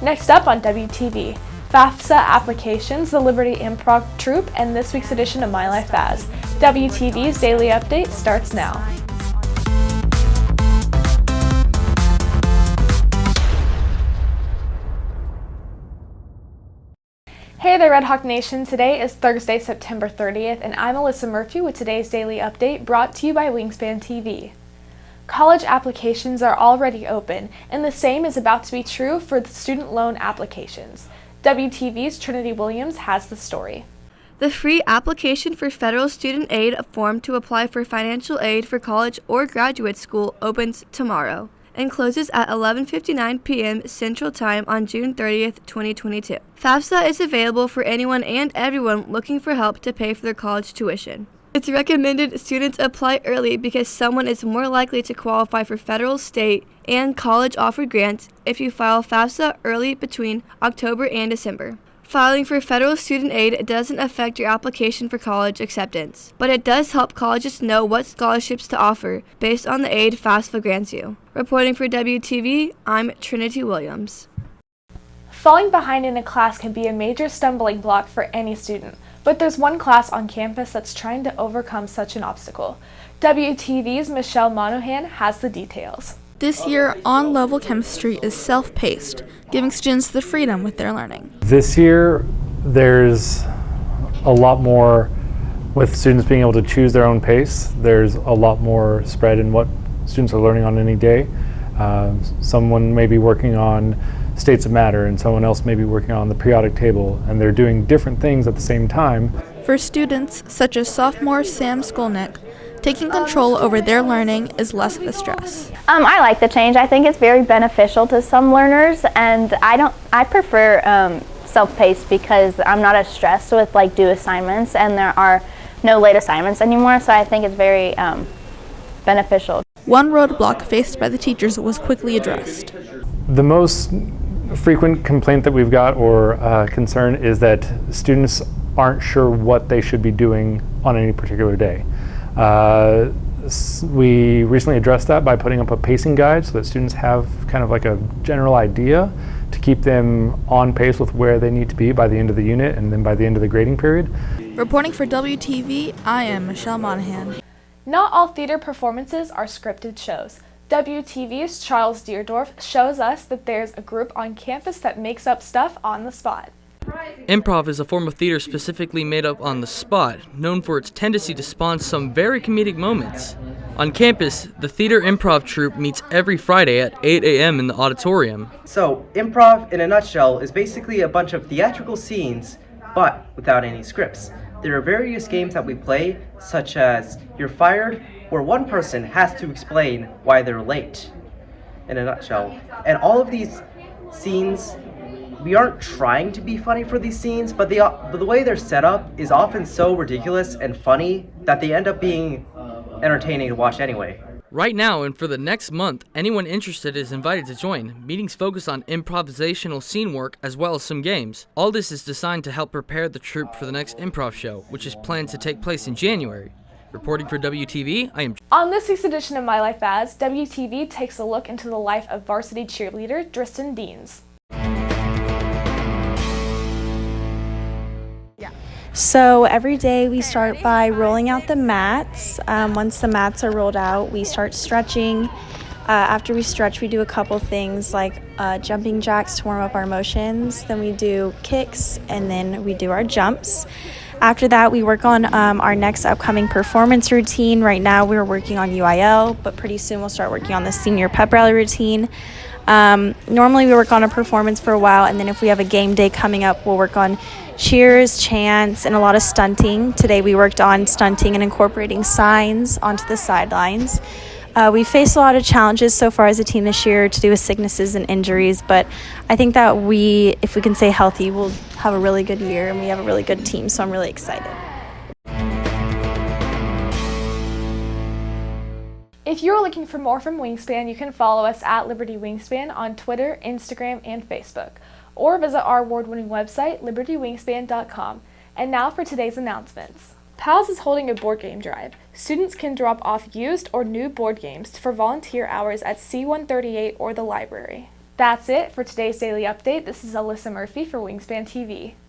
Next up on WTV, FAFSA applications, the Liberty Improv Troupe, and this week's edition of My Life As. WTV's Daily Update starts now. Hey there, Red Hawk Nation. Today is Thursday, September 30th, and I'm Alyssa Murphy with today's Daily Update brought to you by Wingspan TV. College applications are already open, and the same is about to be true for the student loan applications. WTV's Trinity Williams has the story. The free application for federal student aid form to apply for financial aid for college or graduate school opens tomorrow and closes at 11:59 p.m. Central Time on June 30th, 2022. FAFSA is available for anyone and everyone looking for help to pay for their college tuition. It's recommended students apply early because someone is more likely to qualify for federal, state, and college-offered grants if you file FAFSA early between October and December. Filing for federal student aid doesn't affect your application for college acceptance, but it does help colleges know what scholarships to offer based on the aid FAFSA grants you. Reporting for WTV, I'm Trinity Williams. Falling behind in a class can be a major stumbling block for any student, but there's one class on campus that's trying to overcome such an obstacle. WTV's Michelle Monahan has the details. This year, on-level chemistry is self-paced, giving students the freedom with their learning. This year, there's a lot more with students being able to choose their own pace. There's a lot more spread in what students are learning on any day. Someone may be working on states of matter and someone else may be working on the periodic table, and they're doing different things at the same time. For students, such as sophomore Sam Skolnick, taking control over their learning is less of a stress. I like the change. I think it's very beneficial to some learners, and I prefer self-paced because I'm not as stressed with due assignments, and there are no late assignments anymore, so I think it's very beneficial. One roadblock faced by the teachers was quickly addressed. The most frequent complaint that we've got or concern is that students aren't sure what they should be doing on any particular day. We recently addressed that by putting up a pacing guide so that students have kind of like a general idea to keep them on pace with where they need to be by the end of the unit and then by the end of the grading period. Reporting for WTV, I am Michelle Monahan. Not all theater performances are scripted shows. WTV's Charles Deerdorf shows us that there's a group on campus that makes up stuff on the spot. Improv is a form of theater specifically made up on the spot, known for its tendency to spawn some very comedic moments. On campus, the Theater Improv Troupe meets every Friday at 8 a.m. in the auditorium. So, improv, in a nutshell, is basically a bunch of theatrical scenes, but without any scripts. There are various games that we play, such as You're Fired, where one person has to explain why they're late, in a nutshell. And all of these scenes, we aren't trying to be funny for these scenes, but the way they're set up is often so ridiculous and funny that they end up being entertaining to watch anyway. Right now and for the next month, anyone interested is invited to join. Meetings focus on improvisational scene work as well as some games. All this is designed to help prepare the troupe for the next improv show, which is planned to take place in January. Reporting for WTV, I am... On this week's edition of My Life As, WTV takes a look into the life of varsity cheerleader Tristan Deans. So every day we start by rolling out the mats. Once the mats are rolled out, we start stretching. After we stretch, we do a couple things like jumping jacks to warm up our motions. Then we do kicks, and then we do our jumps. After that, we work on our next upcoming performance routine. Right now, we're working on UIL, but pretty soon we'll start working on the senior pep rally routine. Normally, we work on a performance for a while, and then if we have a game day coming up, we'll work on cheers, chants, and a lot of stunting. Today we worked on stunting and incorporating signs onto the sidelines. We faced a lot of challenges so far as a team this year to do with sicknesses and injuries, but I think that if we can stay healthy, we'll have a really good year and we have a really good team, so I'm really excited. If you're looking for more from Wingspan, you can follow us at Liberty Wingspan on Twitter, Instagram, and Facebook, or visit our award-winning website, libertywingspan.com. And now for today's announcements. PALS is holding a board game drive. Students can drop off used or new board games for volunteer hours at C138 or the library. That's it for today's Daily Update. This is Alyssa Murphy for Wingspan TV.